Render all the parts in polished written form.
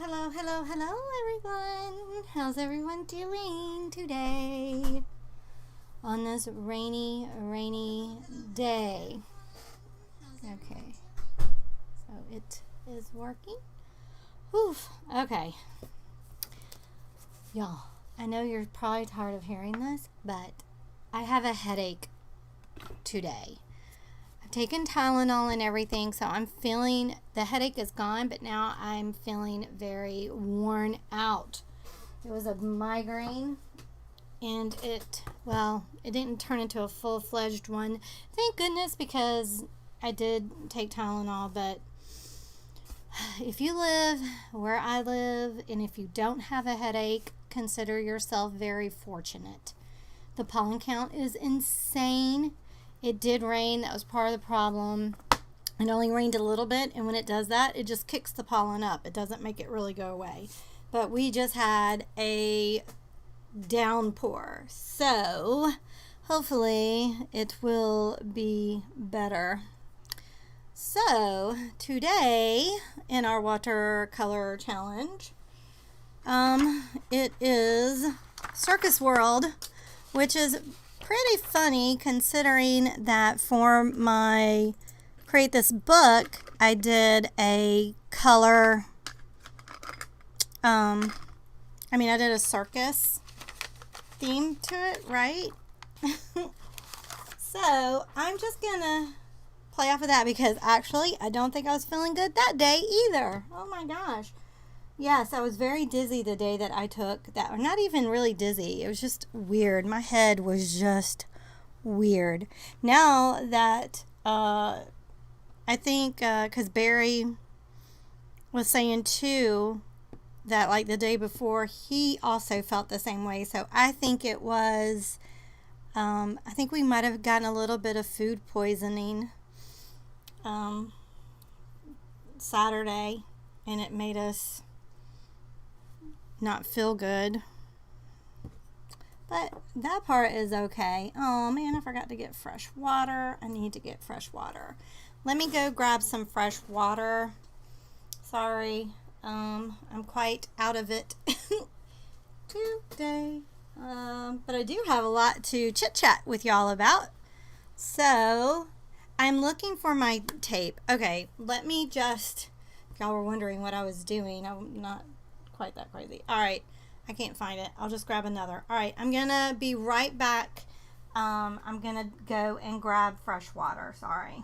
Hello, everyone. How's everyone doing today on this rainy day? Okay, so it is working. Oof. Okay, y'all, I know you're probably tired of hearing this, but I have a headache today. I've taken Tylenol and everything, so I'm feeling the headache is gone, but now I'm feeling very worn out. It was a migraine, and it didn't turn into a full-fledged one. Thank goodness, because I did take Tylenol, but if you live where I live and if you don't have a headache, consider yourself very fortunate. The pollen count is insane. It did rain. That was part of the problem. It only rained a little bit, and when it does that, it just kicks the pollen up. It doesn't make it really go away. But we just had a downpour, so hopefully it will be better. So today in our watercolor challenge, it is Circus World, which is pretty funny considering that for my create this book I did a color I did a circus theme to it, right? So I'm just gonna play off of that because actually I don't think I was feeling good that day either. Oh my gosh. Yes, I was very dizzy the day that I took that, or not even really dizzy. It was just weird. My head was just weird. Now that I think because Barry was saying too that like the day before he also felt the same way. So I think it was, I think we might have gotten a little bit of food poisoning Saturday, and it made us not feel good, but that part is okay. Oh man, I forgot to get fresh water. I need to get fresh water. Let me go grab some fresh water. Sorry, I'm quite out of it today, but I do have a lot to chit chat with y'all about. So I'm looking for my tape. Okay, let me just, y'all were wondering what I was doing. I'm not quite that crazy. All right, I can't find it. I'll just grab another. All right, I'm gonna be right back. I'm gonna go and grab fresh water. Sorry.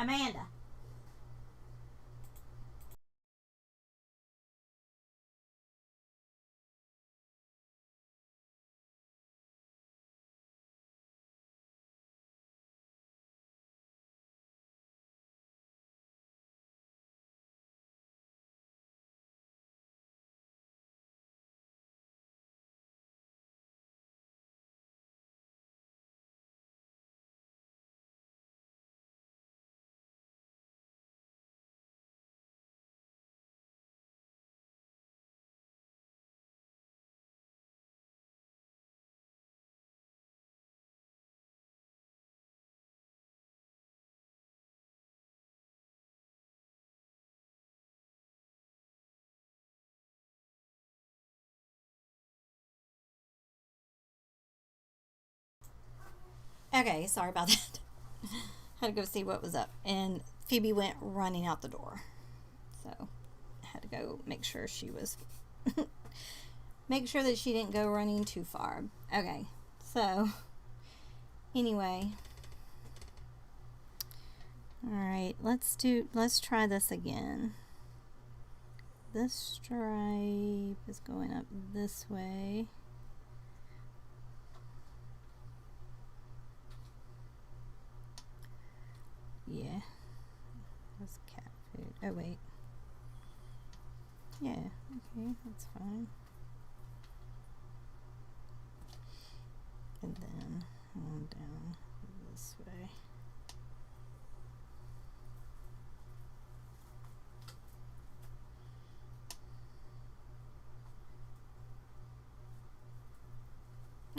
Amanda. Okay, sorry about that. Had to go see what was up, and Phoebe went running out the door. So I had to go make sure she was make sure that she didn't go running too far. Okay, so anyway, all right, let's try this again. This stripe is going up this way. Yeah, that's cat food. Oh wait, yeah, okay, that's fine. And then on down this way.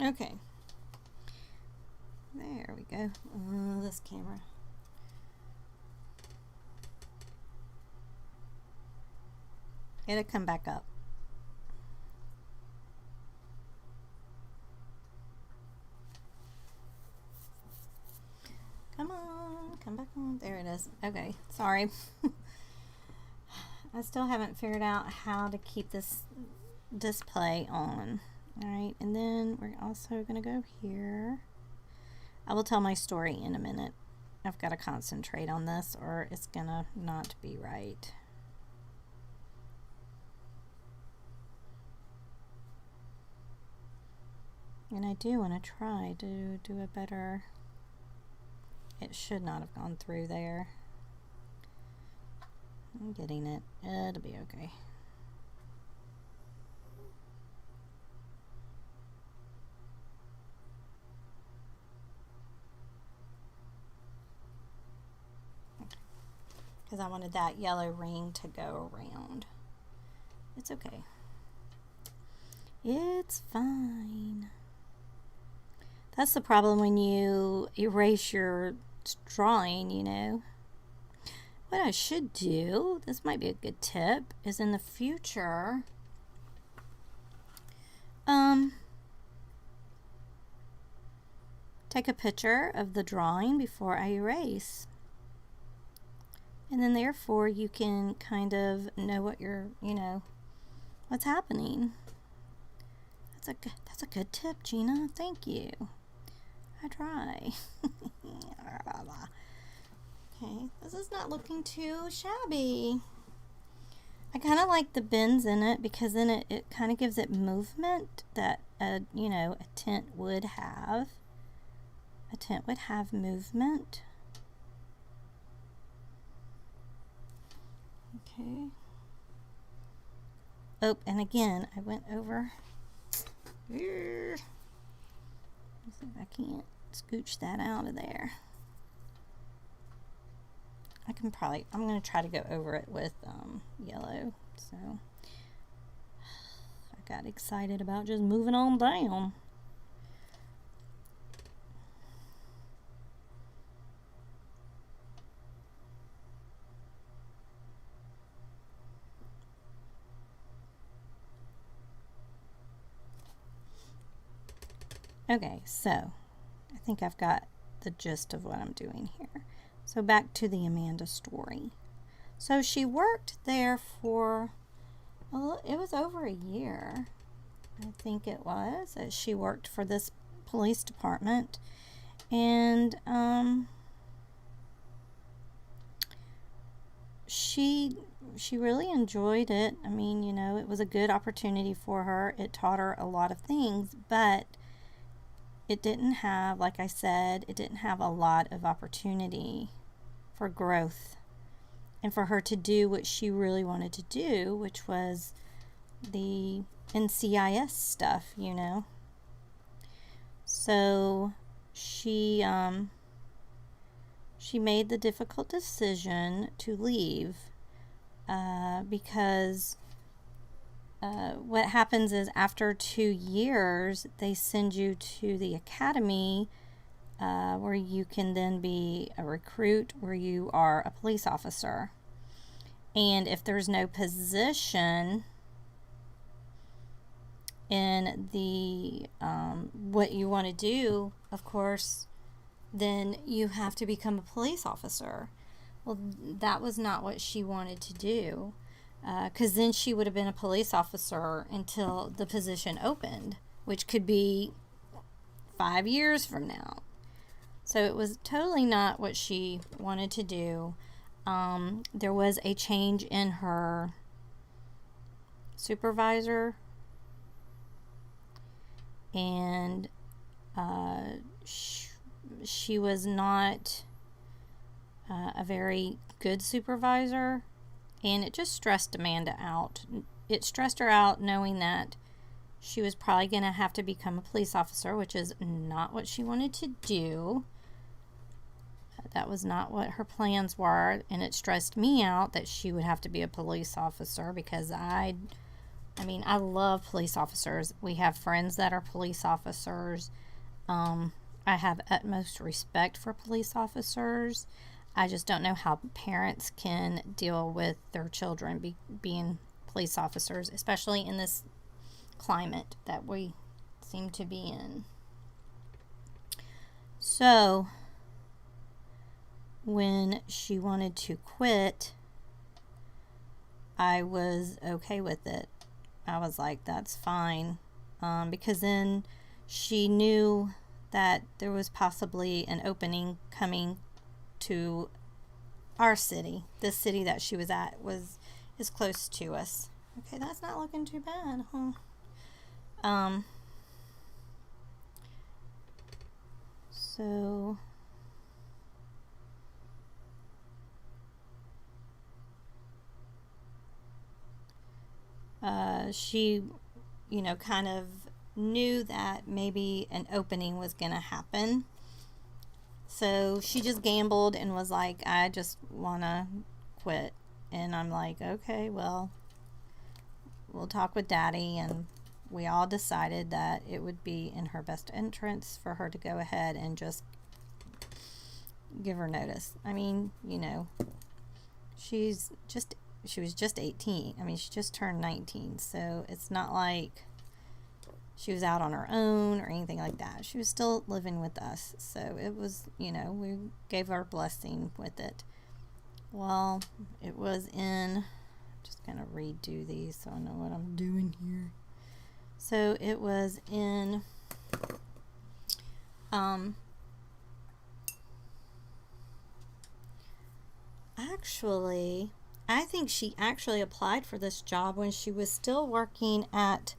Okay, there we go. This camera. It'll come back up. Come on, come back on. There it is. Okay, sorry. I still haven't figured out how to keep this display on. Alright, and then we're also going to go here. I will tell my story in a minute. I've got to concentrate on this or it's going to not be right. And I do want to try to do a better... It should not have gone through there. I'm getting it. It'll be okay. Because I wanted that yellow ring to go around. It's okay. It's fine. That's the problem when you erase your drawing, you know. What I should do, this might be a good tip, is in the future, take a picture of the drawing before I erase. And then therefore you can kind of know what you're, you know, what's happening. That's a good tip, Gina. Thank you. I try. Okay, this is not looking too shabby. I kind of like the bends in it because then it kind of gives it movement that you know, a tint would have. A tint would have movement. Okay. Oh, and again, I went over. Let's see if I can't scooch that out of there. I'm going to try to go over it with yellow. So I got excited about just moving on down. Okay, so I think I've got the gist of what I'm doing here. So back to the Amanda story. So she worked there for, well, it was over a year, I think it was. She worked for this police department, and she really enjoyed it. I mean, you know, it was a good opportunity for her. It taught her a lot of things, but it didn't have, like I said, it didn't have a lot of opportunity for growth and for her to do what she really wanted to do, which was the NCIS stuff, you know. So she made the difficult decision to leave because what happens is after 2 years, they send you to the academy where you can then be a recruit, where you are a police officer. And if there's no position in the what you want to do, of course, then you have to become a police officer. Well, that was not what she wanted to do, because then she would have been a police officer until the position opened, which could be 5 years from now. So it was totally not what she wanted to do. There was a change in her supervisor, and she was not a very good supervisor, and it just stressed Amanda out. It stressed her out knowing that she was probably going to have to become a police officer, which is not what she wanted to do. That was not what her plans were, and it stressed me out that she would have to be a police officer, because I mean, I love police officers. We have friends that are police officers. I have utmost respect for police officers. I just don't know how parents can deal with their children being police officers, especially in this climate that we seem to be in. So when she wanted to quit, I was okay with it. I was like, that's fine, because then she knew that there was possibly an opening coming to our city. The city that she was at is close to us. Okay, that's not looking too bad, huh? So she, you know, kind of knew that maybe an opening was going to happen. So she just gambled and was like, I just want to quit. And I'm like, okay, well, we'll talk with Daddy. And we all decided that it would be in her best interest for her to go ahead and just give her notice. I mean, you know, she was just 18. I mean, she just turned 19. So it's not like she was out on her own or anything like that. She was still living with us. So it was, you know, we gave our blessing with it. Well, it was in, I'm just going to redo these so I know what I'm doing here. So it was in, actually, I think she actually applied for this job when she was still working at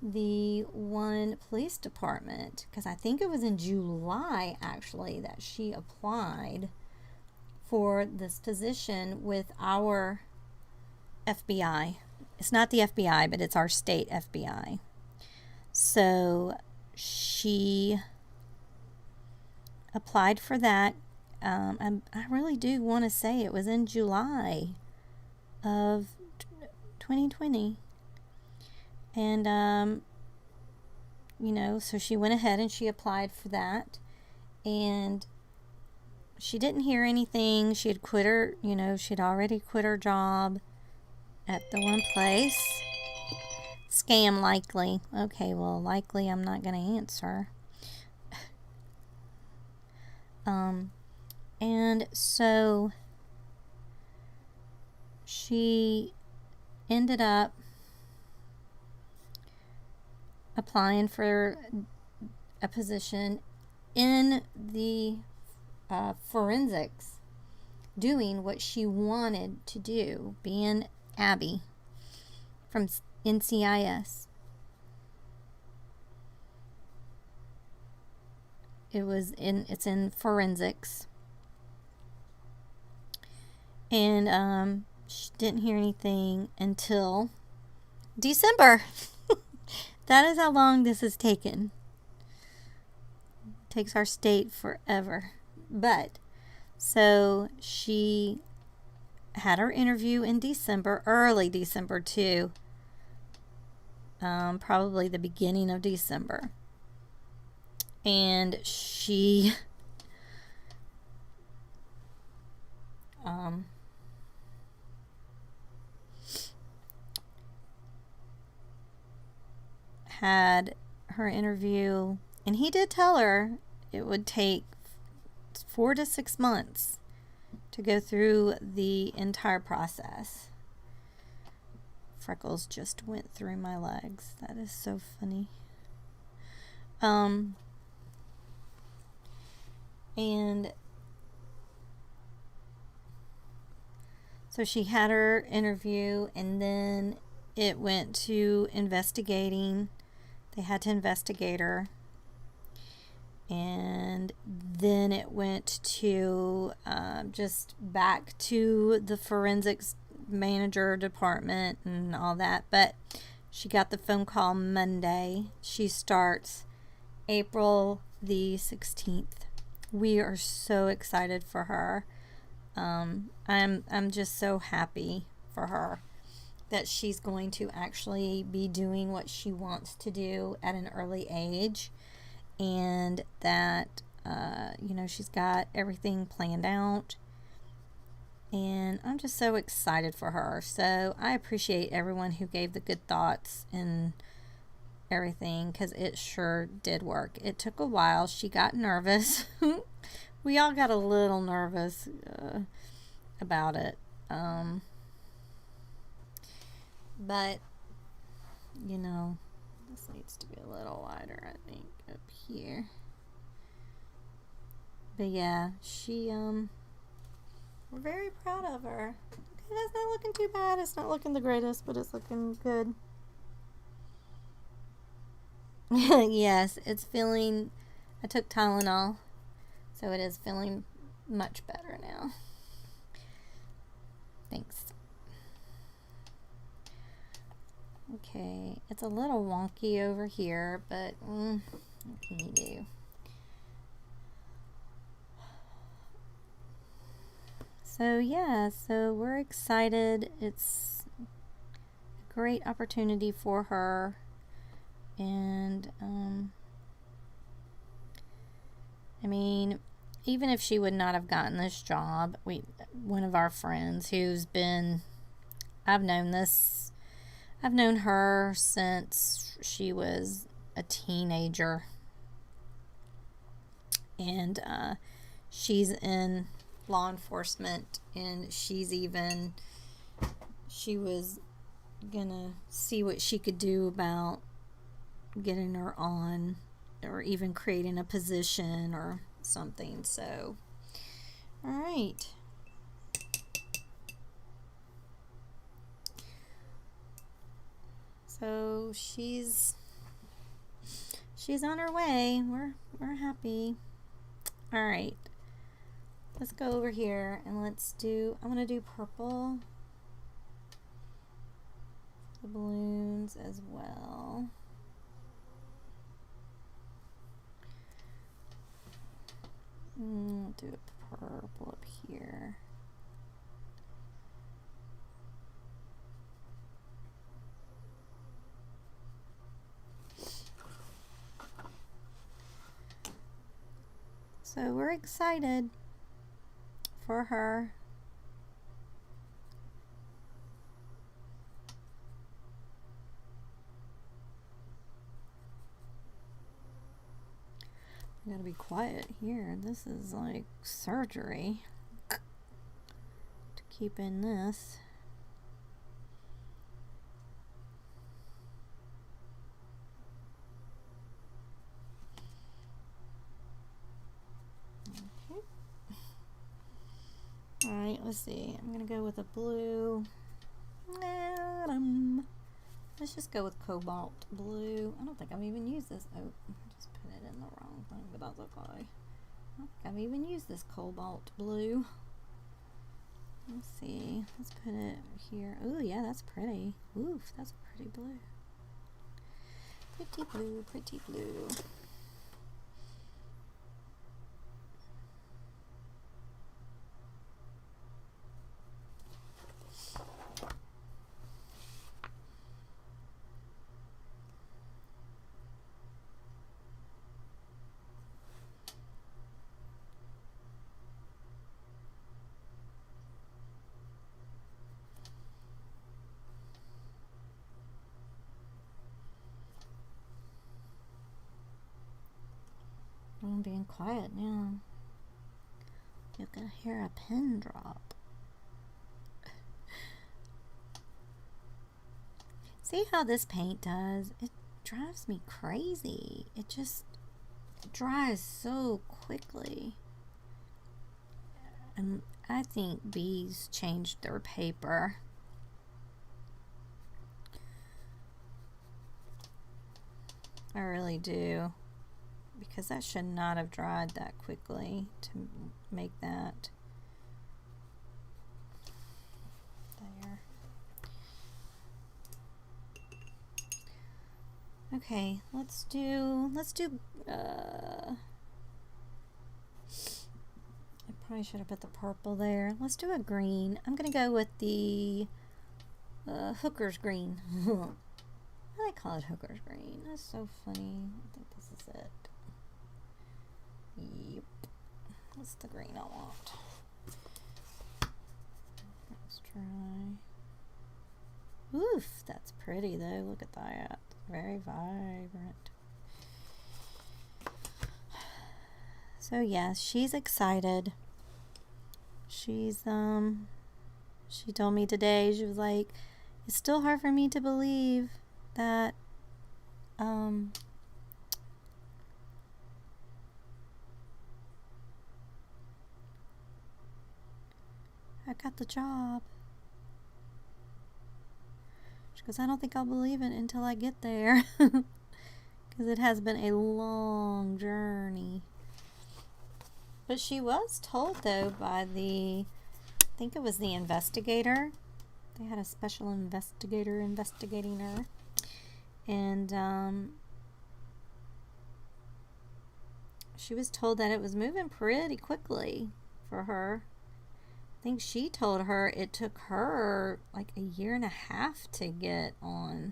the one police department, because I think it was in July actually that she applied for this position with our FBI. It's not the FBI, but it's our state FBI. So she applied for that. I really do want to say it was in July of 2020. And, you know, so she went ahead and she applied for that. And she didn't hear anything. She had quit her, you know, she'd already quit her job at the one place. Scam likely. Okay, well, likely I'm not going to answer. And so she ended up applying for a position in the forensics doing what she wanted to do, being Abby from NCIS. It's in forensics. And she didn't hear anything until December. That is how long this has taken. It takes our state forever. But so she had her interview in December, early December too. Probably the beginning of December. And she had her interview, and he did tell her it would take 4 to 6 months to go through the entire process. Freckles just went through my legs. That is so funny. And so she had her interview, and then it went to investigating. They had to investigate her. And then it went to just back to the forensics manager department and all that. But she got the phone call Monday. She starts April the 16th. We are so excited for her. I'm just so happy for her that she's going to actually be doing what she wants to do at an early age, and that she's got everything planned out, and I'm just so excited for her. So I appreciate everyone who gave the good thoughts and everything, because it sure did work. It took a while. She got nervous. We all got a little nervous about it. But, this needs to be a little wider, I think, up here. But yeah, we're very proud of her. Okay, that's not looking too bad. It's not looking the greatest, but it's looking good. Yes, it's feeling, I took Tylenol, so it is feeling much better now. Thanks. Okay, it's a little wonky over here, but what can you do? So yeah, so we're excited. It's a great opportunity for her. And I mean, even if she would not have gotten this job, one of our friends who's been, I've known her since she was a teenager, and she's in law enforcement, and she was gonna see what she could do about getting her on, or even creating a position or something. So, all right. So she's on her way. We're happy. All right. Let's go over here and I'm gonna do purple. The balloons as well. Do a purple up here. So we're excited for her. I gotta be quiet here. This is like surgery to keep in this. Okay. Alright, let's see. I'm going to go with a blue. Let's just go with cobalt blue. I don't think I've even used this. Oh, I just put it in the wrong thing, but that's okay. I don't think I've even used this cobalt blue. Let's see. Let's put it here. Oh, yeah, that's pretty. Oof, that's a pretty blue. Pretty blue, pretty blue. I'm being quiet now. You're gonna hear a pin drop. See how this paint does? It drives me crazy. It just dries so quickly. And I think bees changed their paper. I really do. Because that should not have dried that quickly to make that. There. Okay, let's do I probably should have put the purple there. Let's do a green. I'm gonna go with the hooker's green. I call it hooker's green. That's so funny. I think this is it. Yep. What's the green I want? Let's try. Oof, that's pretty though. Look at that. Very vibrant. So yes, she's excited. She's she told me today, she was like, it's still hard for me to believe that I got the job. She goes, I don't think I'll believe it until I get there. Because it has been a long journey. But she was told, though, by I think it was the investigator. They had a special investigator investigating her. And she was told that it was moving pretty quickly for her. I think she told her it took her like 1.5 years to get on.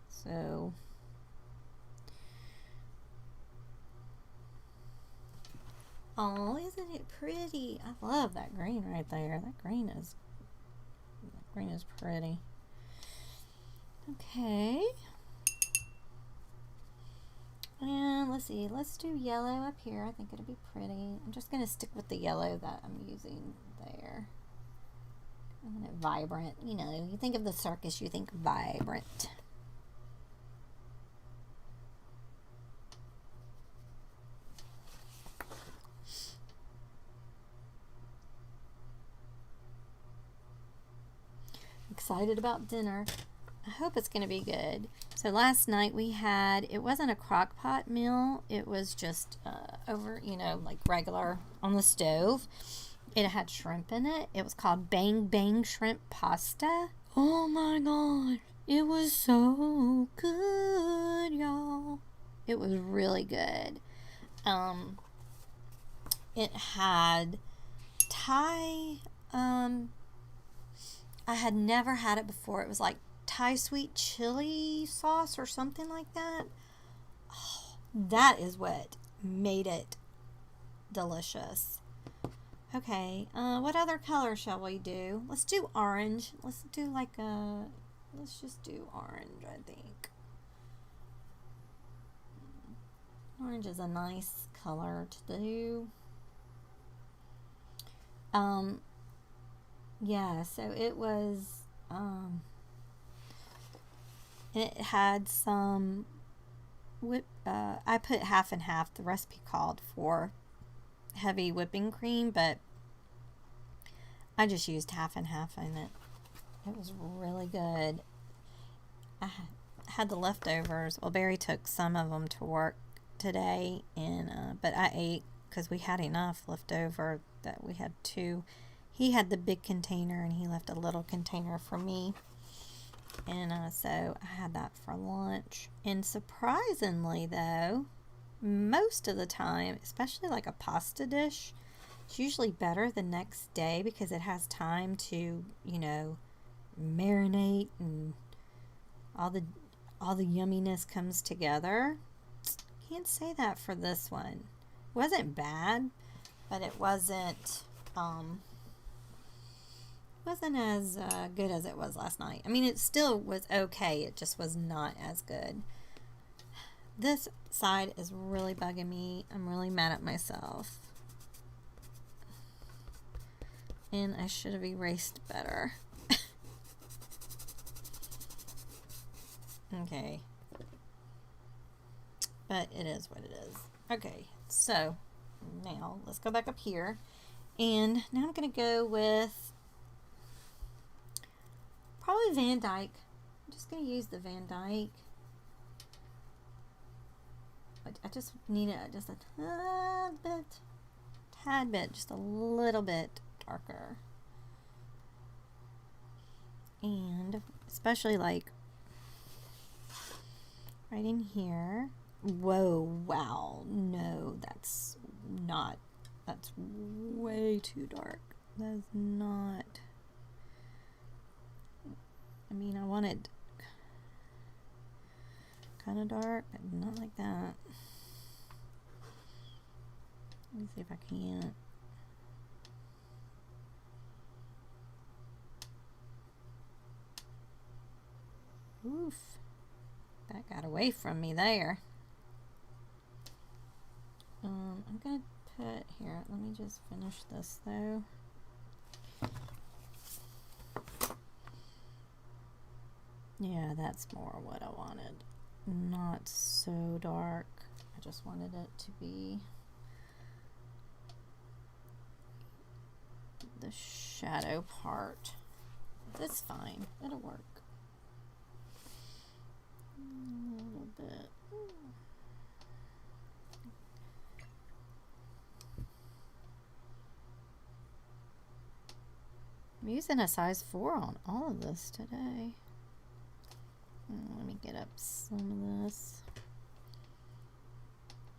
So oh, isn't it pretty? I love that green right there. That green is pretty. Okay. And let's see, let's do yellow up here. I think it'll be pretty. I'm just going to stick with the yellow that I'm using there. I want it vibrant. You know, you think of the circus, you think vibrant. Excited about dinner. I hope it's going to be good. So last night we had, it wasn't a crock pot meal. It was just over, you know, like regular on the stove. It had shrimp in it. It was called Bang Bang Shrimp Pasta. Oh my God. It was so good, y'all. It was really good. It had Thai, I had never had it before. It was like Thai sweet chili sauce or something like that. Oh, that is what made it delicious. Okay, what other color shall we do? Let's do orange. Let's just do orange, I think. Orange is a nice color to do. Yeah, so it was, it had some I put half and half. The recipe called for heavy whipping cream, but I just used half and half in it. It was really good. I had the leftovers. Well, Barry took some of them to work today, and but I ate because we had enough left over that we had two. He had the big container, and he left a little container for me. And so I had that for lunch. And surprisingly, though, most of the time, especially like a pasta dish, it's usually better the next day because it has time to, you know, marinate and all the yumminess comes together. Can't say that for this one. It wasn't bad, but it wasn't as good as it was last night. I mean, it still was okay. It just was not as good. This side is really bugging me. I'm really mad at myself. And I should have erased better. Okay. But it is what it is. Okay, so now let's go back up here. And now I'm going to go with probably Van Dyke. I'm just going to use the Van Dyke. I just need it just a tad bit, just a little bit darker. And especially like right in here. Whoa, wow, no, that's way too dark. That is not, I mean, I wanted kind of dark, but not like that. Let me see if I can't. Oof, that got away from me there. I'm gonna put here, let me just finish this though. Yeah, that's more what I wanted. Not so dark. I just wanted it to be the shadow part. That's fine. It'll work. A little bit. I'm using a size 4 on all of this today. Let me get up some of this.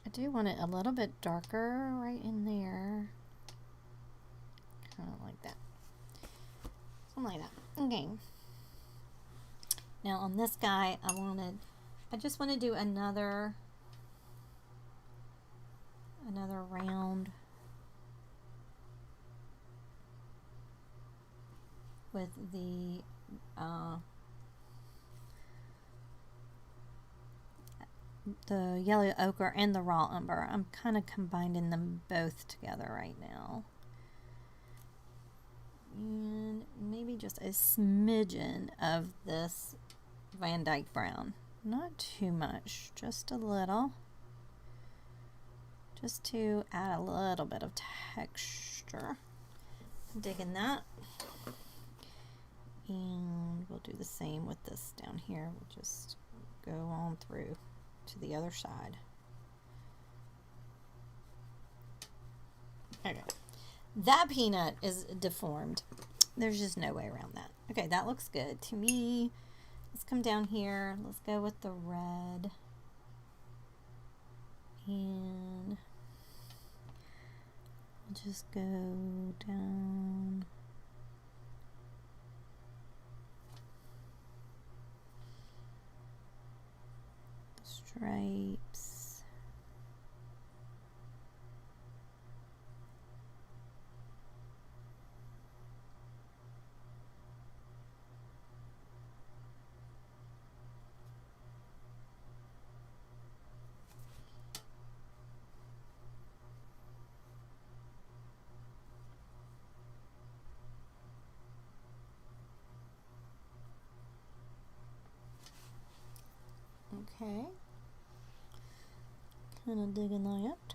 I do want it a little bit darker right in there. Kind of like that. Something like that. Okay. Now on this guy, I just want to do another round with the yellow ochre and the raw umber. I'm kind of combining them both together right now. And maybe just a smidgen of this Van Dyke brown. Not too much, just a little. Just to add a little bit of texture. I'm digging that. And we'll do the same with this down here. We'll just go on through to the other side. Okay. That peanut is deformed. There's just no way around that. Okay, that looks good to me. Let's come down here. Let's go with the red. And I'll just go down. Stripes. Okay. Kind of digging that.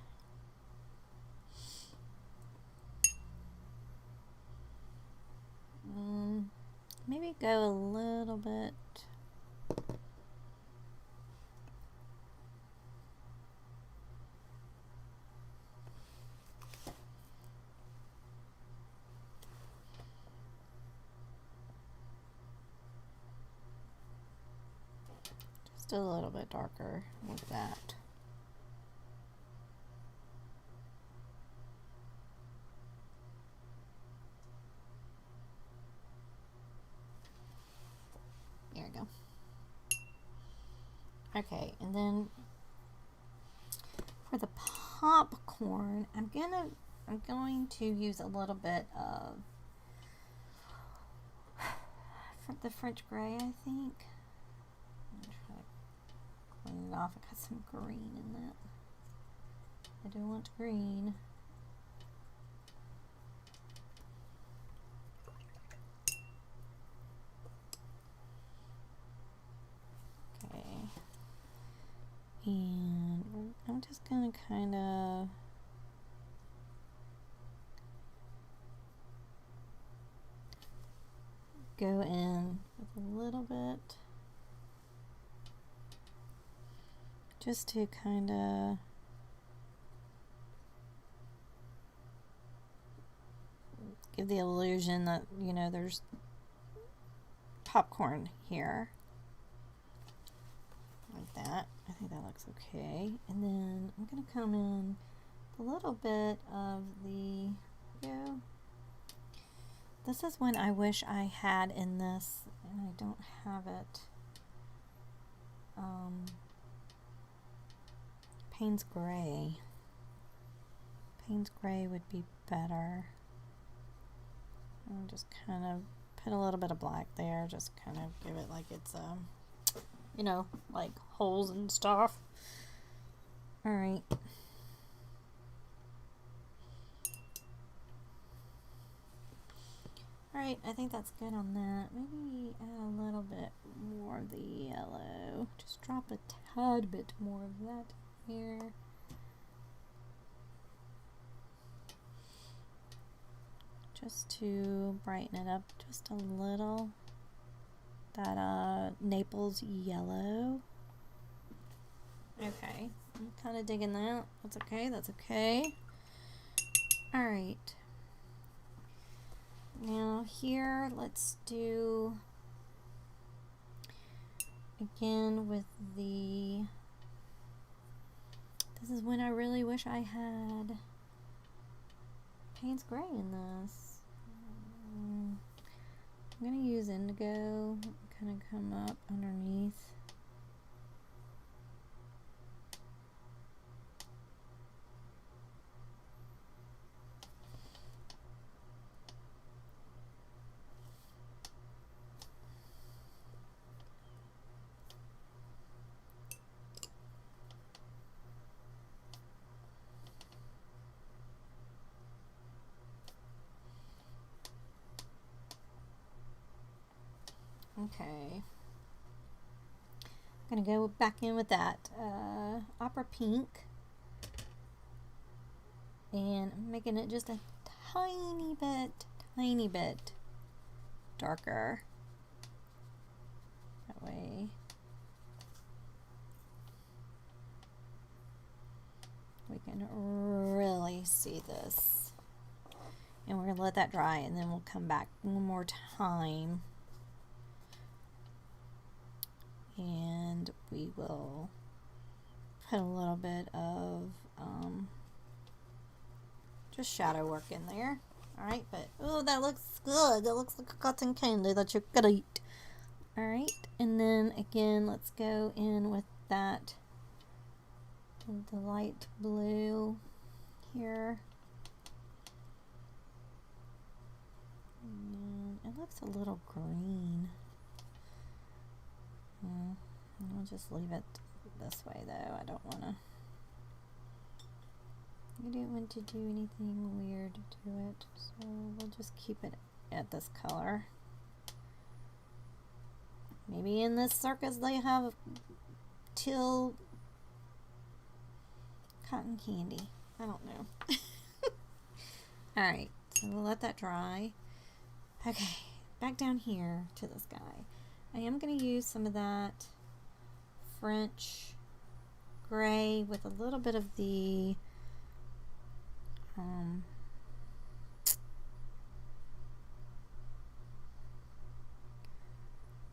go a little bit. Just a little bit darker with that. There we go. Okay, and then for the popcorn, I'm going to use a little bit of the French gray, I think. I'm gonna try to clean it off. I got some green in that. I do want green. And I'm just going to kind of go in with a little bit just to kind of give the illusion that, you know, there's popcorn here. Like that. I think that looks okay. And then I'm going to come in with a little bit of the, this is one I wish I had in this, and I don't have it. Payne's Gray. Payne's Gray would be better. I'll just kind of put a little bit of black there, just kind of give it like it's you know, like holes and stuff. Alright. Alright, I think that's good on that. Maybe add a little bit more of the yellow. Just drop a tad bit more of that here. Just to brighten it up just a little. That Naples yellow. Okay, I'm kind of digging that. That's okay, that's okay. Alright. Now here, let's do, again with the, this is when I really wish I had Payne's Gray in this. I'm going to use indigo, kind of come up underneath. Okay, I'm gonna go back in with that opera pink, and I'm making it just a tiny bit darker. That way we can really see this. And we're gonna let that dry, and then we'll come back one more time. And we will put a little bit of just shadow work in there. Alright, but oh, that looks good. That looks like a cotton candy that you're gonna eat. Alright, and then again, let's go in with that, the light blue here. And it looks a little green. I'll just leave it this way though. I don't want to. I don't want to do anything weird to it, so we'll just keep it at this color. Maybe in this circus they have teal cotton candy. I don't know. Alright, so we'll let that dry. Okay, back down here to this guy. I am going to use some of that French gray with a little bit of the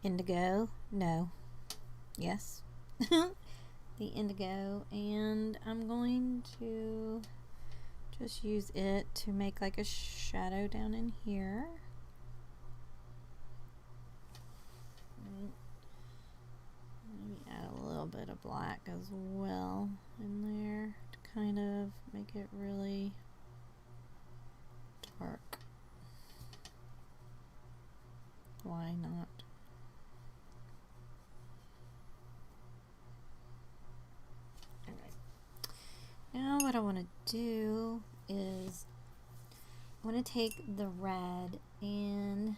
indigo. No. Yes. The indigo, and I'm going to just use it to make like a shadow down in here. Maybe add a little bit of black as well in there to kind of make it really dark. Why not? Now what I want to do is I want to take the red, and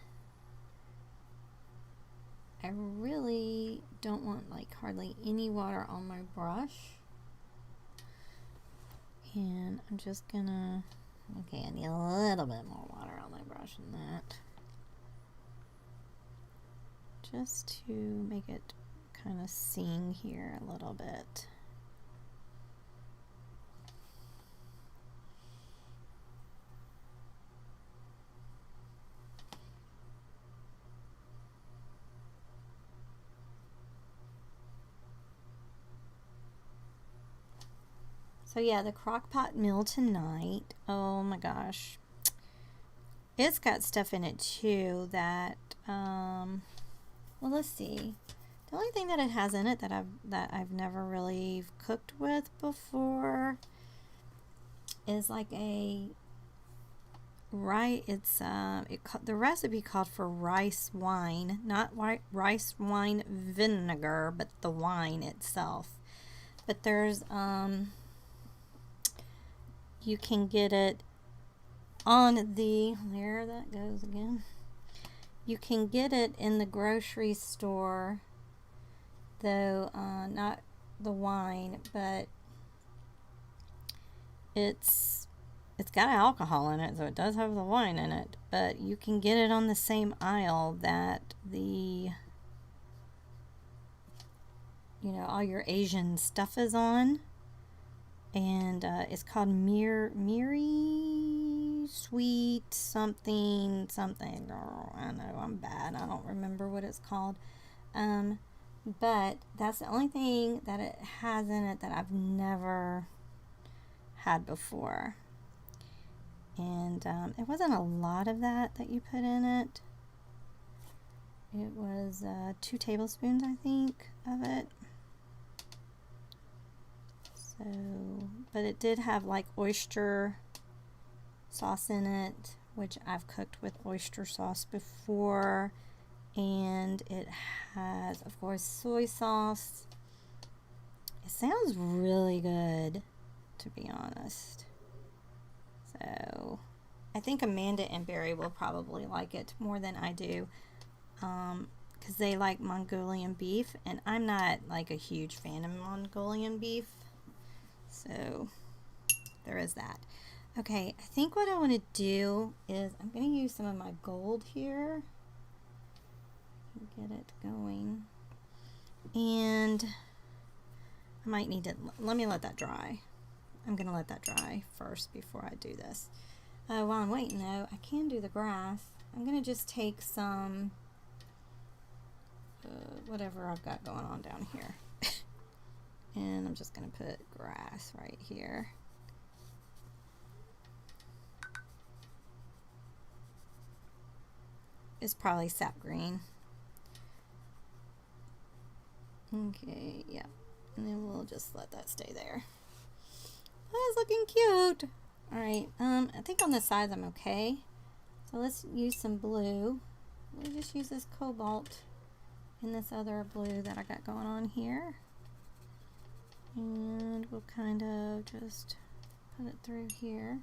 I really don't want like hardly any water on my brush, and I'm just gonna, okay, I need a little bit more water on my brush than that, just to make it kind of sing here a little bit. So yeah, the crock-pot meal tonight, oh my gosh, it's got stuff in it too that, well, let's see. The only thing that it has in it that I've never really cooked with before is like a the recipe called for rice wine, not rice wine vinegar, but the wine itself. But there's you can get it on the, there that goes again. You can get it in the grocery store, though not the wine, but it's got alcohol in it, so it does have the wine in it. But you can get it on the same aisle that the, you know, all your Asian stuff is on. And it's called Miri Sweet something. Oh, I know, I'm bad. I don't remember what it's called. But that's the only thing that it has in it that I've never had before. And it wasn't a lot of that you put in it. It was 2 tablespoons, I think, of it. So, but it did have like oyster sauce in it, which I've cooked with oyster sauce before, and it has, of course, soy sauce. It sounds really good, to be honest. So I think Amanda and Barry will probably like it more than I do, because they like Mongolian beef, and I'm not like a huge fan of Mongolian beef. So there is that. Okay, I think what I want to do is I'm going to use some of my gold here. Get it going. And I might need to, let me let that dry. I'm going to let that dry first before I do this. While I'm waiting though, I can do the grass. I'm going to just take some, whatever I've got going on down here. And I'm just going to put grass right here. It's probably sap green. Okay, yeah. And then we'll just let that stay there. That's looking cute. Alright, I think on the sides I'm okay. So let's use some blue. We'll just use this cobalt and this other blue that I got going on here. And we'll kind of just put it through here.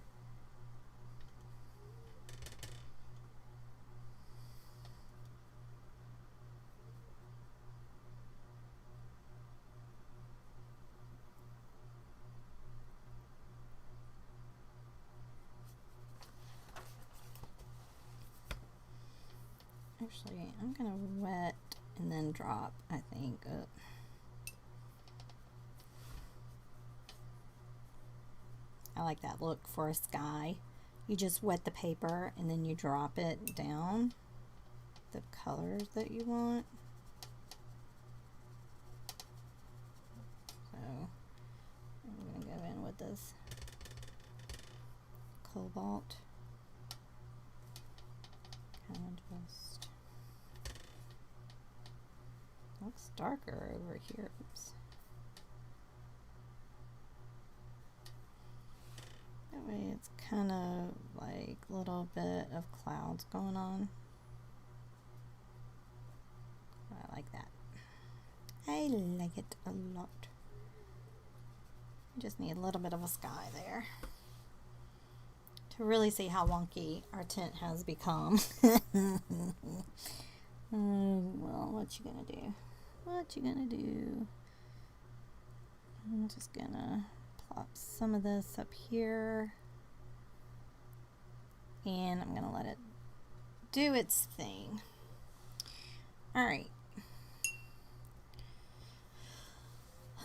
Actually, I'm gonna wet and then drop, I think. I like that look for a sky. You just wet the paper and then you drop it down the colors that you want. So I'm gonna go in with this cobalt. Kind of just looks darker over here. Oops. That way it's kind of like a little bit of clouds going on. I like that. I like it a lot. Just need a little bit of a sky there to really see how wonky our tint has become. Well, what you gonna do? What you gonna do? I'm just gonna plop some of this up here, and I'm gonna let it do its thing. All right.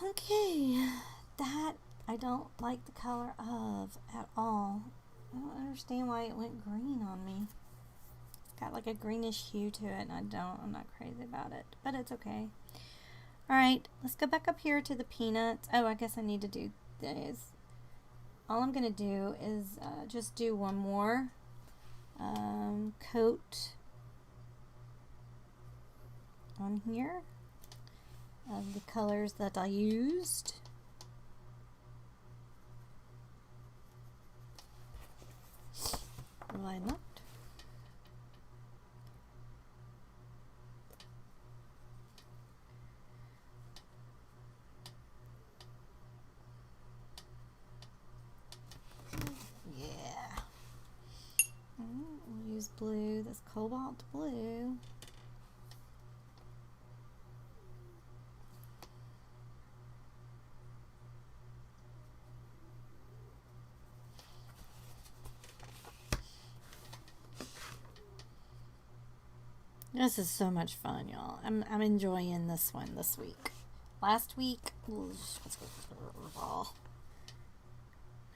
Okay, that I don't like the color of at all. I don't understand why it went green on me. It's got like a greenish hue to it, and I'm not crazy about it, but it's okay. All right, let's go back up here to the peanuts. Oh, I guess I need to do this. All I'm gonna do is just do one more coat on here of the colors that I used. Why not? Yeah. We'll use blue, this cobalt blue. This is so much fun, y'all. I'm enjoying this one this week. Last week, I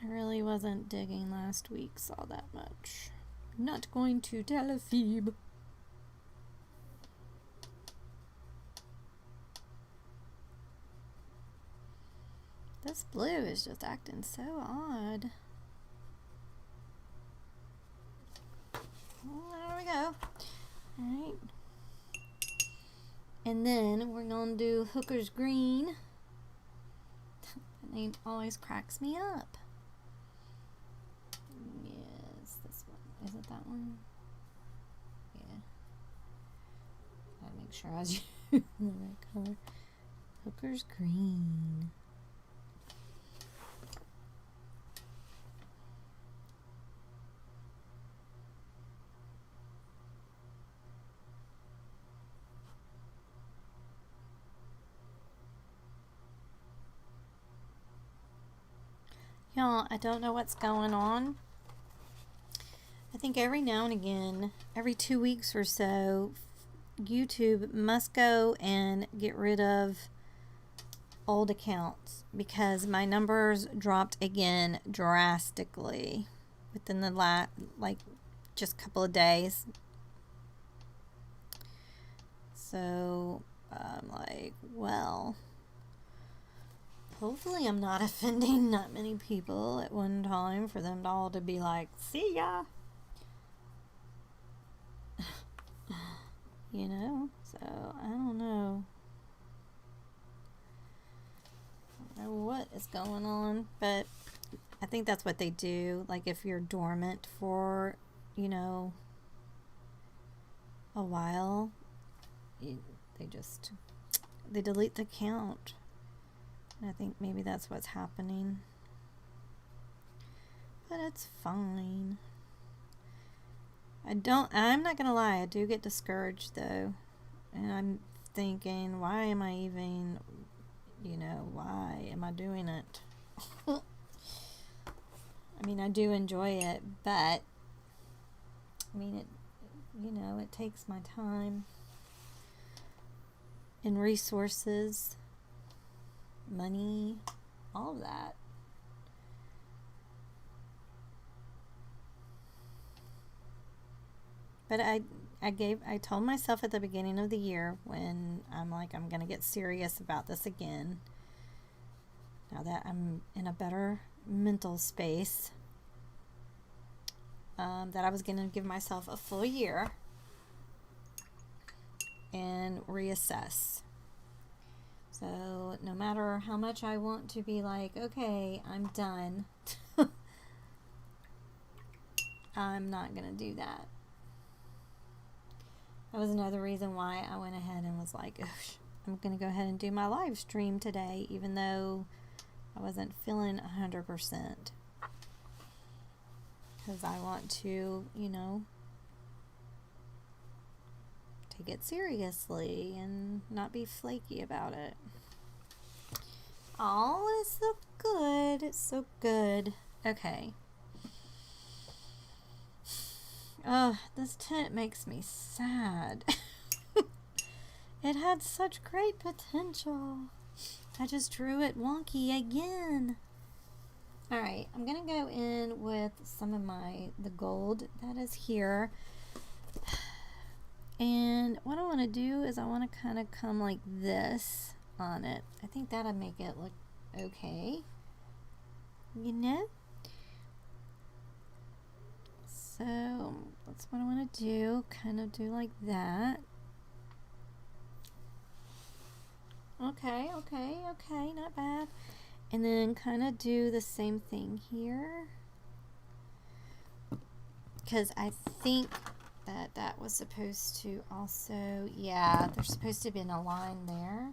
really wasn't digging last week's all that much. Not going to tell a Phoebe. This blue is just acting so odd. Well, there we go. Alright. And then we're going to do Hooker's Green. That name always cracks me up. Yes, this one. Is it that one? Yeah. Gotta make sure I was using the right color. Hooker's Green. Y'all, I don't know what's going on. I think every now and again, every 2 weeks or so, YouTube must go and get rid of old accounts because my numbers dropped again drastically within the last, like, just a couple of days. So, I'm like, well, hopefully I'm not offending that many people at one time for them all to be like, see ya. You know? So, I don't know. I don't know what is going on, but I think that's what they do. Like, if you're dormant for, you know, a while, they delete the account. And I think maybe that's what's happening. But it's fine. I'm not gonna lie, I do get discouraged though. And I'm thinking, why am I even, why am I doing it? I mean, I do enjoy it, but I mean, you know, it takes my time and resources, money, all of that. But I told myself at the beginning of the year, when I'm like, I'm going to get serious about this again, now that I'm in a better mental space, that I was going to give myself a full year and reassess. So no matter how much I want to be like, okay, I'm done, I'm not going to do that. That was another reason why I went ahead and was like, I'm going to go ahead and do my live stream today, even though I wasn't feeling 100%. Because I want to, you know, take it seriously and not be flaky about it. Oh, it's so good. It's so good. Okay. Oh, this tent makes me sad. It had such great potential. I just drew it wonky again. Alright, I'm going to go in with some of the gold that is here. And what I want to do is I want to kind of come like this on it. I think that'll make it look okay. You know? So that's what I want to do. Kind of do like that. Okay, not bad. And then kind of do the same thing here. Because I think that was supposed to also, yeah, there's supposed to be a line there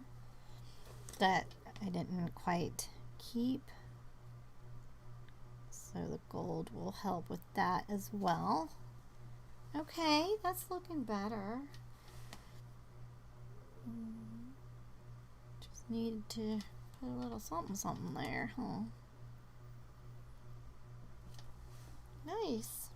that I didn't quite keep. So the gold will help with that as well. Okay, that's looking better. Just needed to put a little something there, huh? Nice.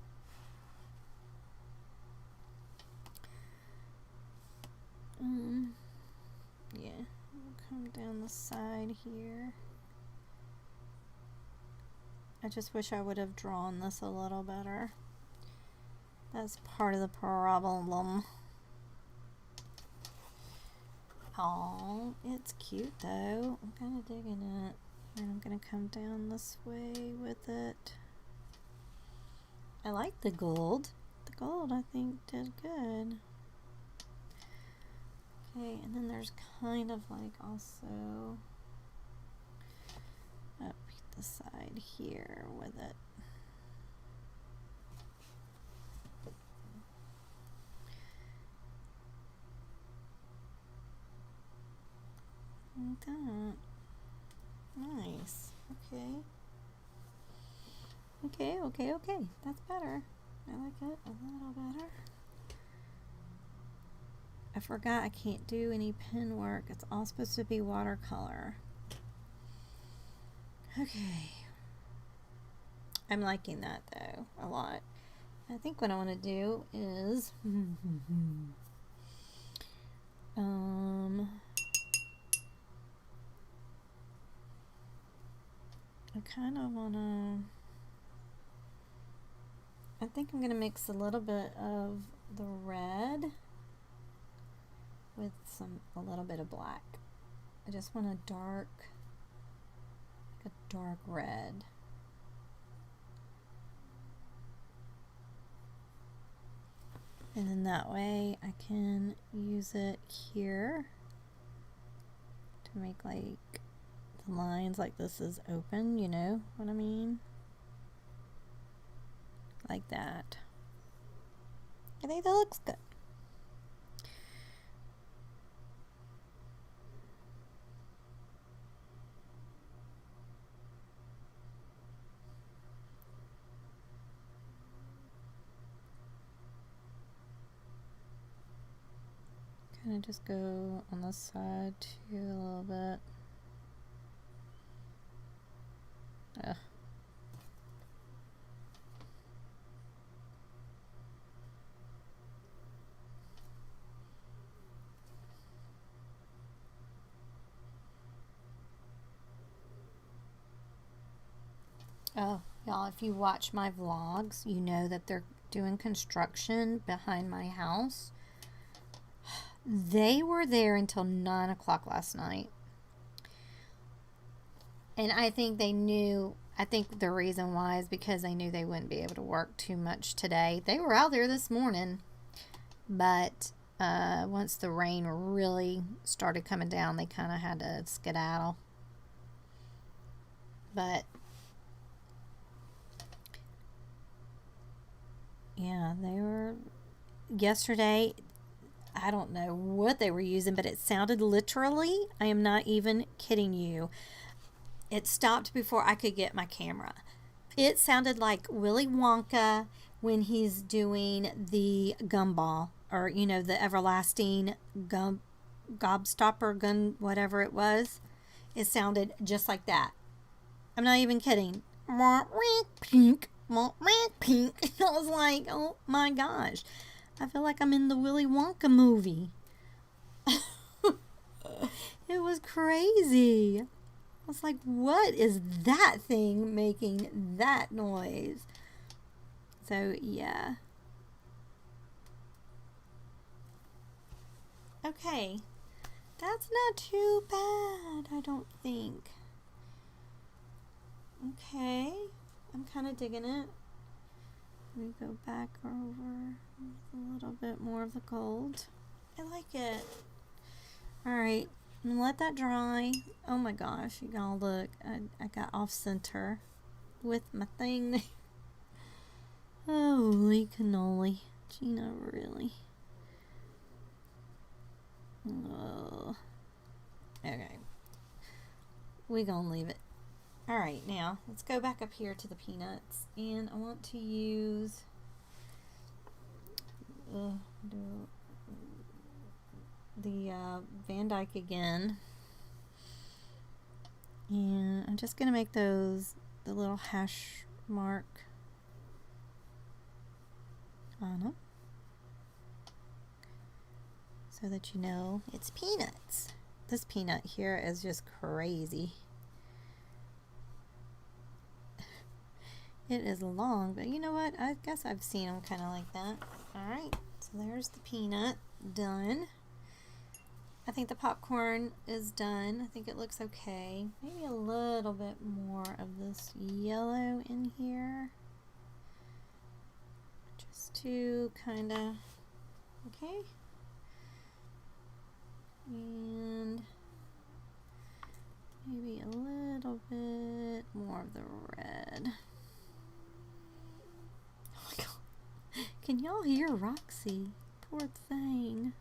Yeah, we'll come down the side here. I just wish I would have drawn this a little better. That's part of the problem. Oh, it's cute though. I'm kind of digging it. And I'm going to come down this way with it. I like the gold. The gold, I think, did good. Okay, and then there's kind of like also up the side here with it. Like that. Nice. Okay. That's better. I like it a little better. I forgot I can't do any pen work. It's all supposed to be watercolor. Okay. I'm liking that though a lot. I think what I want to do is I kind of want to, I think I'm going to mix a little bit of the red with a little bit of black. I just want a dark red. And then that way I can use it here to make like the lines like this is open, you know what I mean? Like that. I think that looks good. Kind of just go on the side too a little bit. Ugh. Oh, y'all, if you watch my vlogs, you know that they're doing construction behind my house. They were there until 9 o'clock last night. And I think they knew, I think the reason why is because they knew they wouldn't be able to work too much today. They were out there this morning, but once the rain really started coming down, they kind of had to skedaddle. But yeah, they were yesterday. I don't know what they were using, but it sounded literally, I am not even kidding you. It stopped before I could get my camera. It sounded like Willy Wonka when he's doing the gumball, or, you know, the everlasting gobstopper gun, whatever it was. It sounded just like that. I'm not even kidding. Pink, pink. I was like, oh my gosh. I feel like I'm in the Willy Wonka movie. It was crazy. I was like, what is that thing making that noise? So, yeah. Okay. That's not too bad, I don't think. Okay. I'm kind of digging it. Let me go back over with a little bit more of the gold. I like it. Alright. I'm gonna let that dry. Oh my gosh, you all look. I got off center with my thing. Holy cannoli. Gina, really? Oh. Okay. We gonna leave it. Alright, now let's go back up here to the peanuts. And I want to use the Van Dyke again, and I'm just gonna make those the little hash mark on them so that you know it's peanuts. This peanut here is just crazy. It is long, but you know what, I guess I've seen them kind of like that. Alright, so there's the peanut done. I think the popcorn is done. I think it looks okay. Maybe a little bit more of this yellow in here. Just to kind of, okay. And maybe a little bit more of the red. Oh my God. Can y'all hear Roxy? Poor thing.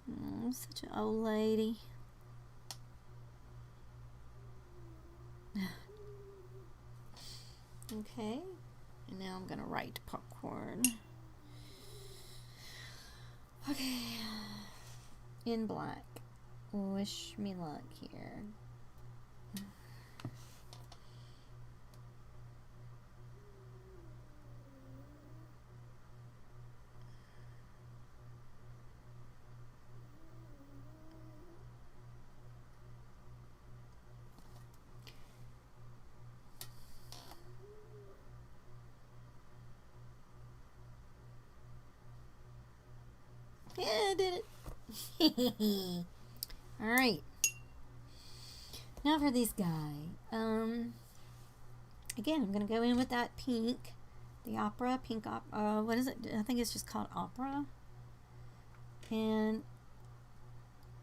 Oh, such an old lady. Okay, and now I'm gonna write popcorn. Okay, in black. Wish me luck here. Yeah, I did it. Alright. Now for this guy. Again, I'm going to go in with that pink. The opera, pink opera. What is it? I think it's just called opera. And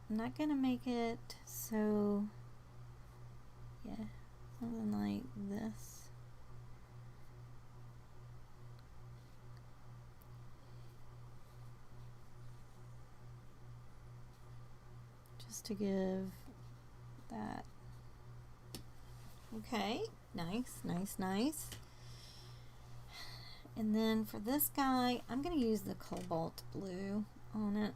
I'm not going to make it so, yeah, something like this. To give that. Okay, nice, nice, nice. And then for this guy, I'm going to use the cobalt blue on it.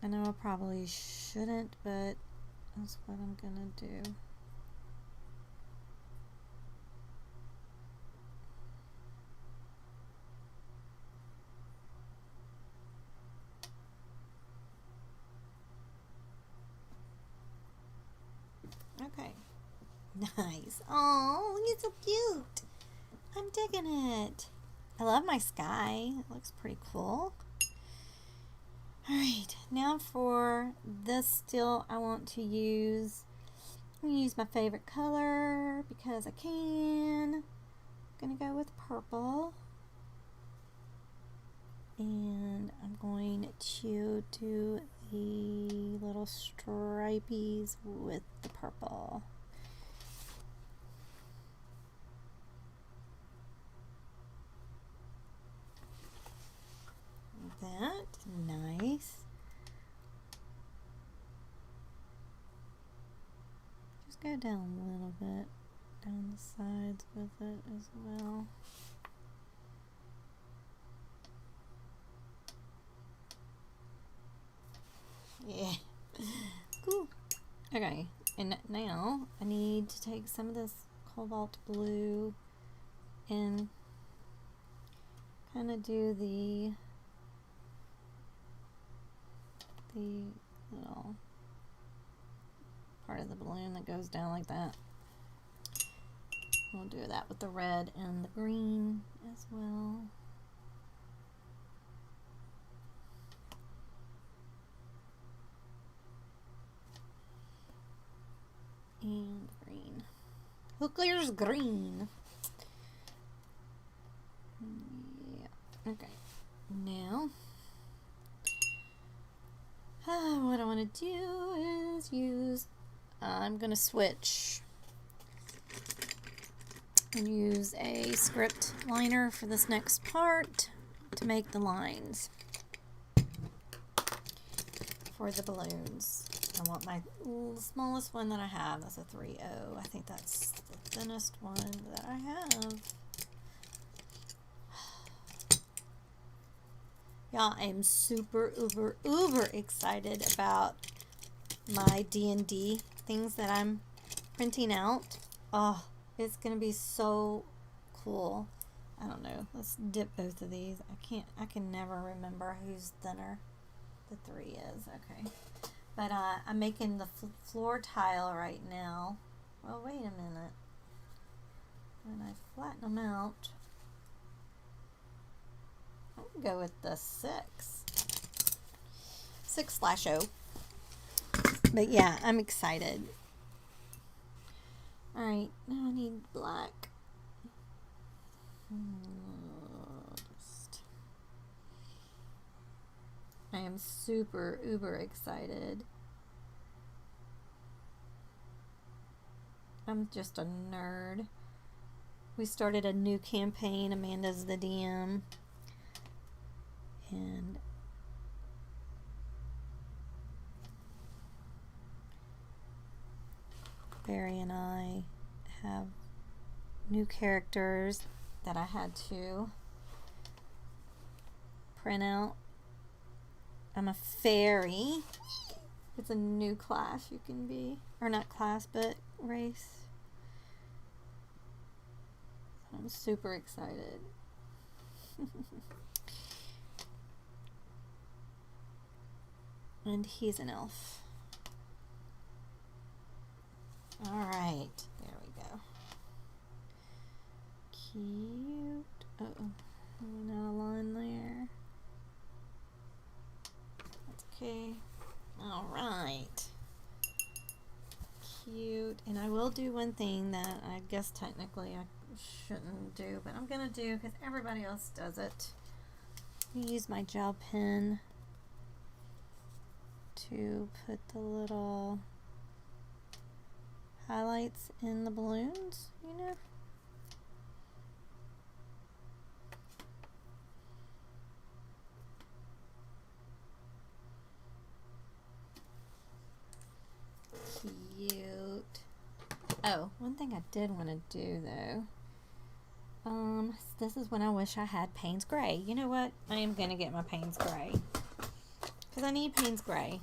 I know I probably shouldn't, but that's what I'm going to do. Okay. Nice. Oh, it's so cute. I'm digging it. I love my sky. It looks pretty cool. Alright, now for this still I want to use, I'm going to use my favorite color because I can. I'm going to go with purple. And I'm going to do the little stripies with the purple. That nice. Just go down a little bit down the sides with it as well. Yeah. Cool. Okay, and now I need to take some of this cobalt blue and kind of do the little part of the balloon that goes down like that. We'll do that with the red and the green as well. And green. Look, there's green. Yeah. Okay. Now, what I want to do is use, I'm going to switch and use a script liner for this next part to make the lines for the balloons. I want my smallest one that I have. That's a 3/0. I think that's the thinnest one that I have. Y'all, I am super, uber excited about my D&D things that I'm printing out. Oh, it's going to be so cool. I don't know. Let's dip both of these. I can never remember who's thinner. The 3 is. Okay. But I'm making the floor tile right now. Well, wait a minute. When I flatten them out, I'm going to go with the 6. 6/0. But yeah, I'm excited. Alright, now I need black. I am super, uber excited. I'm just a nerd. We started a new campaign, Amanda's the DM. And Barry and I have new characters that I had to print out. I'm a fairy. It's a new class you can be. Or not class, but race. I'm super excited. And he's an elf. Alright, there we go. Cute. Uh-oh, went out of line there. That's okay. Alright. Cute. And I will do one thing that I guess technically I shouldn't do, but I'm gonna do because everybody else does it. Use my gel pen to put the little highlights in the balloons, you know. Cute. Oh, one thing I did want to do though. This is when I wish I had Payne's Gray. You know what? I am gonna get my Payne's Gray because I need Payne's Gray.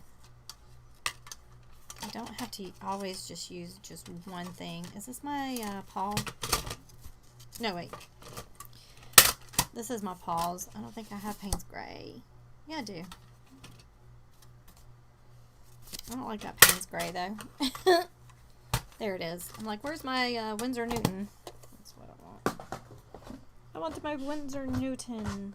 I don't have to always just use just one thing. Is this my paw? No, wait. This is my paws. I don't think I have Payne's Gray. Yeah, I do. I don't like that Payne's Gray though. There it is. I'm like, where's my Winsor Newton? That's what I want. I want my Winsor Newton.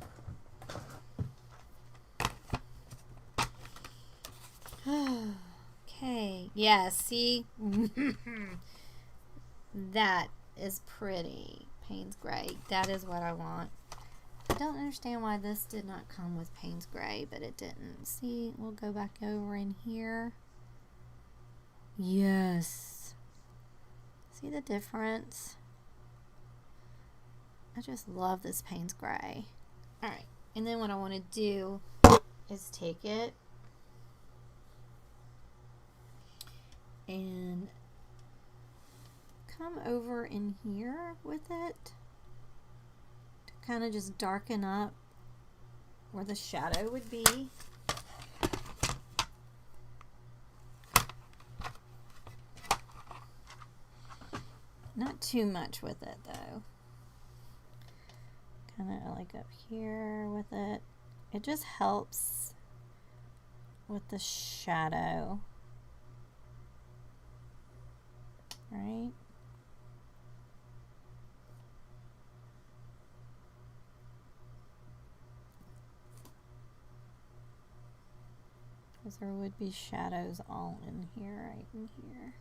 Okay. Yeah, see? That is pretty. Payne's Gray. That is what I want. I don't understand why this did not come with Payne's Gray, but it didn't. See, we'll go back over in here. Yes. See the difference? I just love this Payne's Gray. Alright, and then what I want to do is take it and come over in here with it to kind of just darken up where the shadow would be. Not too much with it though. Kind of like up here with it. It just helps with the shadow. Right? Because there would be shadows all in here, right in here.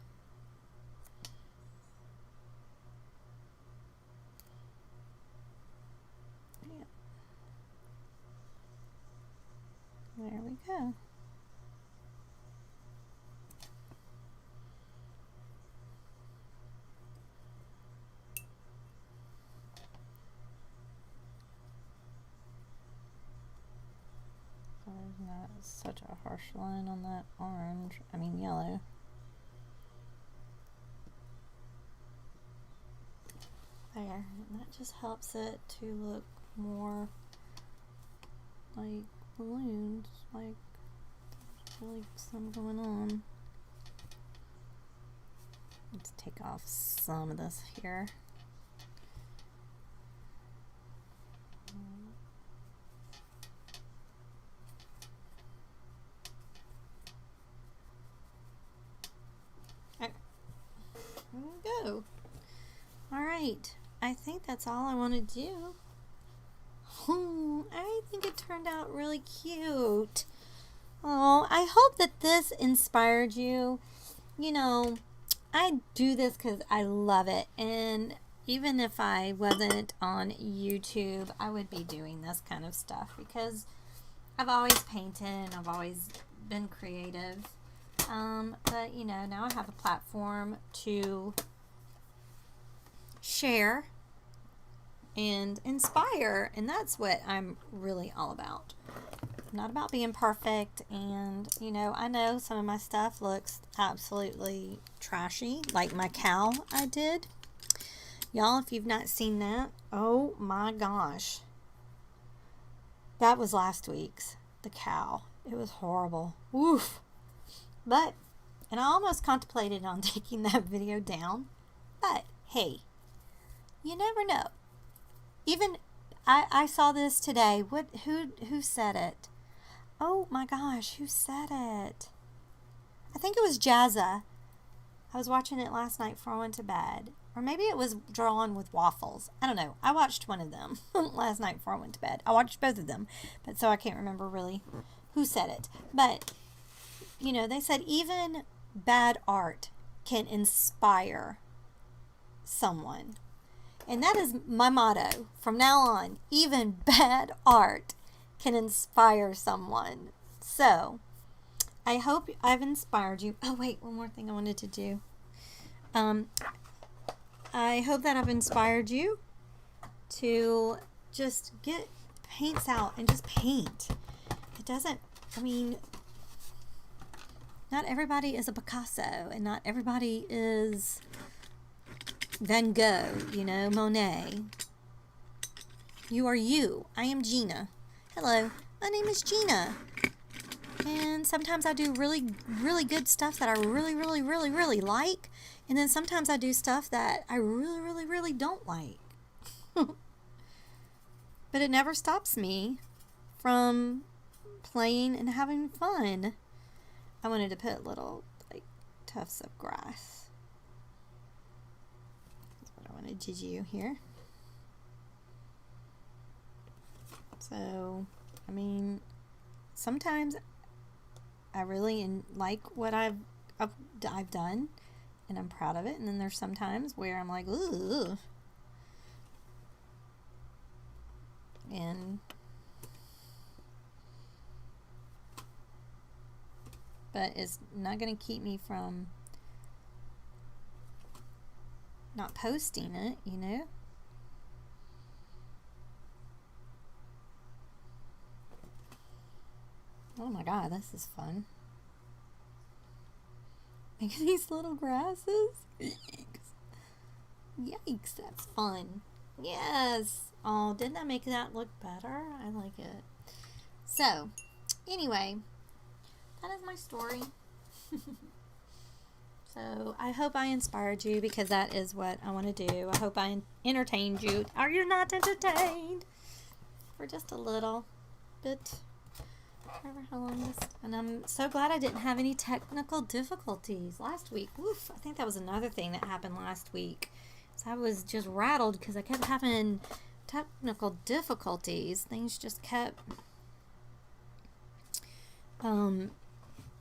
Yeah. There we go. There's not such a harsh line on that orange, I mean yellow. There, and that just helps it to look more like balloons, like there's really some going on. Let's take off some of this here. There we go. Alright, I think that's all I want to do. I think it turned out really cute. Oh, I hope that this inspired you. You know, I do this because I love it. And even if I wasn't on YouTube, I would be doing this kind of stuff because I've always painted and I've always been creative. But you know, now I have a platform to share and inspire, and that's what I'm really all about. I'm not about being perfect, and you know, I know some of my stuff looks absolutely trashy, like my cow I did. Y'all, if you've not seen that, oh my gosh. That was last week's, the cow. It was horrible. Woof. But, and I almost contemplated on taking that video down, but hey, you never know. Even, I saw this today. Who said it? Oh my gosh, who said it? I think it was Jazza. I was watching it last night before I went to bed. Or maybe it was Drawn with Waffles. I don't know. I watched one of them last night before I went to bed. I watched both of them, but so I can't remember really who said it. But you know, they said even bad art can inspire someone. And that is my motto from now on. Even bad art can inspire someone. So, I hope I've inspired you. Oh, wait, one more thing I wanted to do. I hope that I've inspired you to just get paints out and just paint. It doesn't, I mean, not everybody is a Picasso, and not everybody is Van Gogh, you know, Monet. You are you. I am Gina. Hello, my name is Gina. And sometimes I do really, really good stuff that I really, really, really, really like. And then sometimes I do stuff that I really, really, really don't like. But it never stops me from playing and having fun. I wanted to put little like tufts of grass wanted Juju here. So, I mean, sometimes I really like what I've done, and I'm proud of it. And then there's some times where I'm like, ooh. But it's not going to keep me from not posting it, you know? Oh my God, this is fun. Making these little grasses. Yikes. Yikes, that's fun. Yes. Oh, didn't that make that look better? I like it. So, anyway, that is my story. So, I hope I inspired you, because that is what I want to do. I hope I entertained you. Are you not entertained? For just a little bit. However how long this. And I'm so glad I didn't have any technical difficulties last week. Woof. I think that was another thing that happened last week. So I was just rattled because I kept having technical difficulties. Things just kept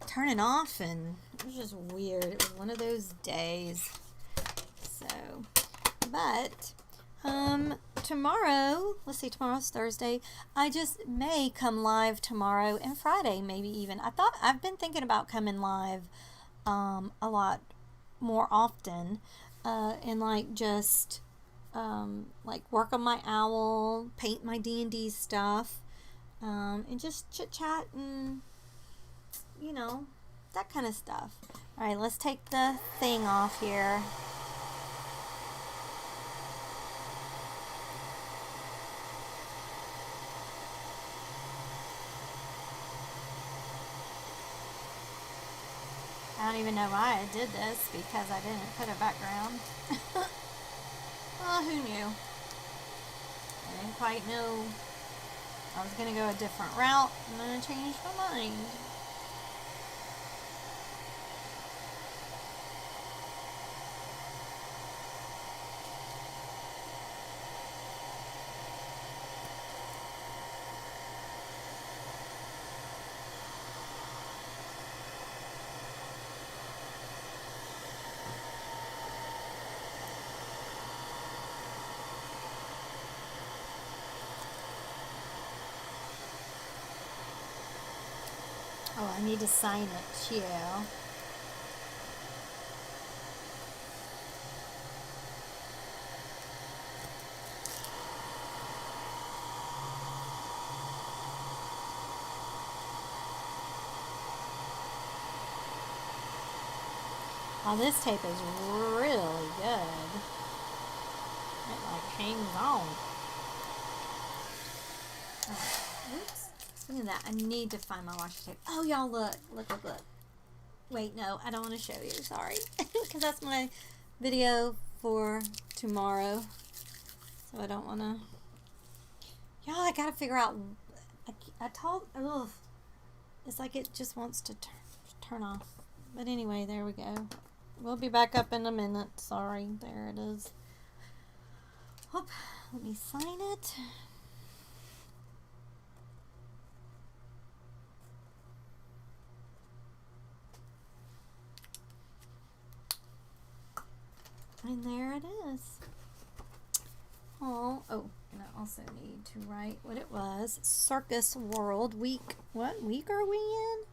turning off, and it was just weird. It was one of those days. So, but tomorrow, let's see, tomorrow's Thursday. I just may come live tomorrow and Friday, maybe even. I've been thinking about coming live a lot more often, and like just like work on my owl, paint my D&D stuff, and just chit chat and, you know, that kind of stuff. All right, let's take the thing off here. I don't even know why I did this, because I didn't put a background. Well, who knew? I didn't quite know I was going to go a different route, and then I changed my mind. Oh, I need to sign it too. Oh, this tape is really good. It like hangs on. Oh, oops. Look at that. I need to find my washi tape. Oh, y'all, look. Wait, no, I don't want to show you. Sorry. Because that's my video for tomorrow. So I don't want to. Y'all, I got to figure out. It's like it just wants to turn off. But anyway, there we go. We'll be back up in a minute. Sorry. There it is. Whoop. Let me sign it. And there it is. Oh, and I also need to write what it was. Circus World Week. What week are we in?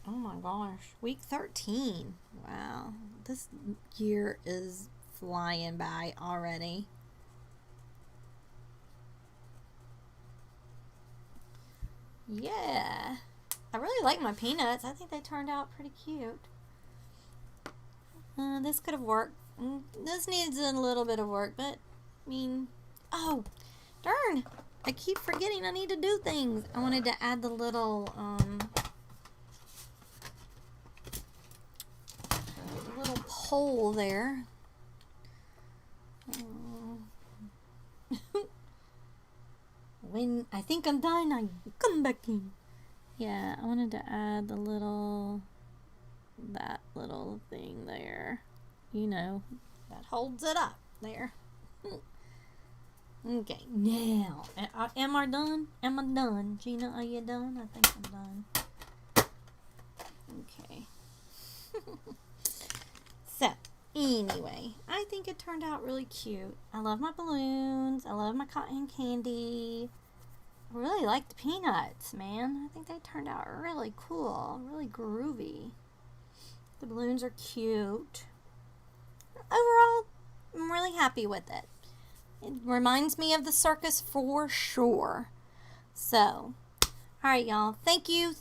Oh my gosh. Week 13. Wow. This year is flying by already. Yeah. I really like my peanuts. I think they turned out pretty cute. This could have worked. This needs a little bit of work, but I mean, oh, darn. I keep forgetting I need to do things. I wanted to add the little, pole there. When I think I'm done, I come back in. Yeah, I wanted to add the that little thing there. You know, that holds it up there. Okay, now, am I done? Am I done? Gina, are you done? I think I'm done. Okay. So, anyway, I think it turned out really cute. I love my balloons. I love my cotton candy. I really like the peanuts, man. I think they turned out really cool, really groovy. The balloons are cute. Overall, I'm really happy with it. It reminds me of the circus for sure. So, alright y'all, thank you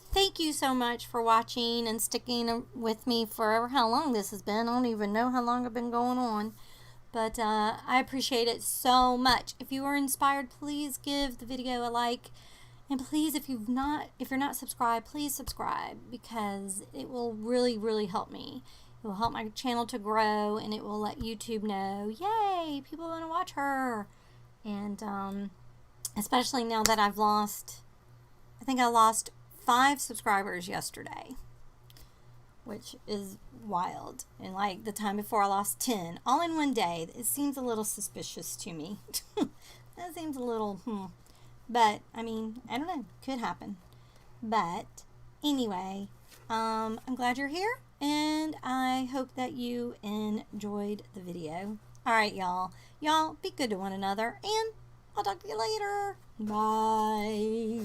so much for watching and sticking with me for how long this has been. I don't even know how long I've been going on, but I appreciate it so much. If you were inspired, please give the video a like, and please, if you're not subscribed, please subscribe, because it will really help me. It will help my channel to grow, and it will let YouTube know, yay, people want to watch her. And especially now that I think I lost 5 subscribers yesterday, which is wild. And like the time before, I lost 10 all in one day. It seems a little suspicious to me. That seems a little but I mean, I don't know, could happen. But anyway, I'm glad you're here, and I hope that you enjoyed the video. Alright, y'all, be good to one another, and I'll talk to you later. Bye.